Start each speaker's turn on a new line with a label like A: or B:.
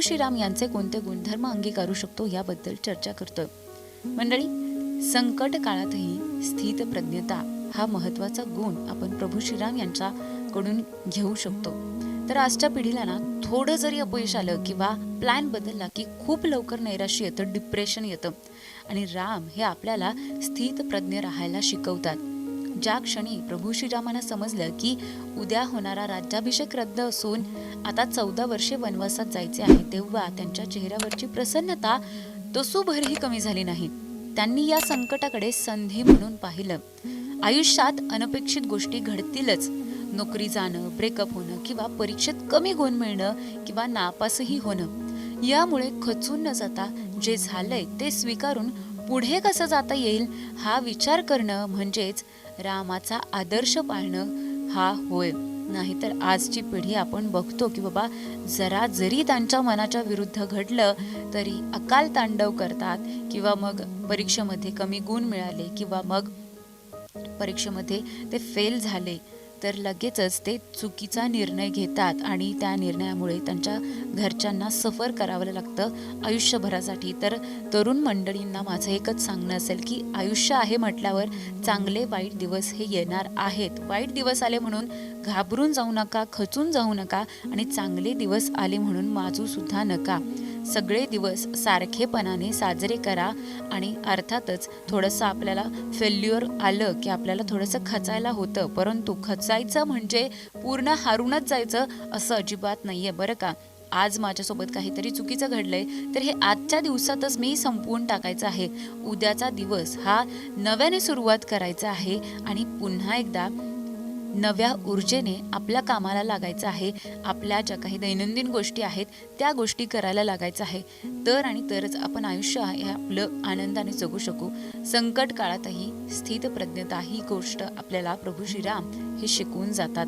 A: श्रीराम यांचे कोणते गुणधर्म अंगीकारू शकतो याबद्दल चर्चा करतोय. मंडळी, संकट काळातही स्थितप्रज्ञता हा महत्वाचा गुण आपण प्रभू श्रीराम यांच्याकडून घेऊ शकतो. तर आजच्या पिढीला ना थोडं जरी अपयश आलं किंवा प्लॅन बदलला की खूप लवकर नैराश्य येतं, डिप्रेशन येतं. आणि राम हे आपल्याला स्थितप्रज्ञ राहायला शिकवतात. ज्या क्षणी प्रभू श्रीरामांना समजलं की उद्या होणारा राज्याभिषेक रद्द असून आता 14 वर्षे वनवासात जायचे आहे, तेव्हा त्यांच्या चेहऱ्यावरची प्रसन्नता तसूभरही कमी झाली नाही. त्यांनी या संकटाकडे संधी म्हणून पाहिलं. आयुष्यात अनपेक्षित गोष्टी घडतीलच. नोकरी जाणं, ब्रेकअप होणं किंवा परीक्षेत कमी गुण मिळणं किंवा नापासही होणं. यामुळे खचून न जाता जे झालंय ते स्वीकारून पुढे कसं जाता येईल हा विचार करणं म्हणजेच रामाचा आदर्श पाळणं हा होय. नाहीतर आजची पिढी आपण बघतो की बाबा जरा जरी त्यांच्या मनाच्या विरुद्ध घडलं तरी अकाल तांडव करतात किंवा मग परीक्षेमध्ये कमी गुण मिळाले किंवा मग परीक्षेमध्ये ते फेल झाले तर लगेचच ते चुकीचा निर्णय घेतात आणि त्या निर्णयामुळे त्यांच्या घरच्यांना सफर करावं लागतं आयुष्यभरासाठी. तर तरुण मंडळींना माझं एकच सांगणं असेल की आयुष्य आहे म्हटल्यावर चांगले वाईट दिवस हे येणार आहेत. वाईट दिवस आले म्हणून घाबरून जाऊ नका, खचून जाऊ नका आणि चांगले दिवस आले म्हणून माजू सुद्धा नका. सगळे दिवस सारखेपणाने साजरे करा आणि अर्थातच थोडंसं आपल्याला फेल्युअर आलं की आपल्याला थोडंसं खचायला होतं, परंतु खचायचं म्हणजे पूर्ण हारूनच जायचं असं अजिबात नाहीये बरं का. आज माझ्यासोबत काहीतरी चुकीचं घडलंय तर हे आजच्या दिवसातच मी संपवून टाकायचं आहे. उद्याचा दिवस हा नव्याने सुरुवात करायचा आहे आणि पुन्हा एकदा नव्या ऊर्जेने आपल्या कामाला लागायचं आहे. आपल्या ज्या काही दैनंदिन गोष्टी आहेत त्या गोष्टी करायला लागायचं आहे. तर आणि तरच आपण आयुष्य हे आपलं आनंदाने जगू शकू. संकट काळातही स्थितप्रज्ञता ही गोष्ट आपल्याला प्रभू श्रीराम हे शिकवून जातात.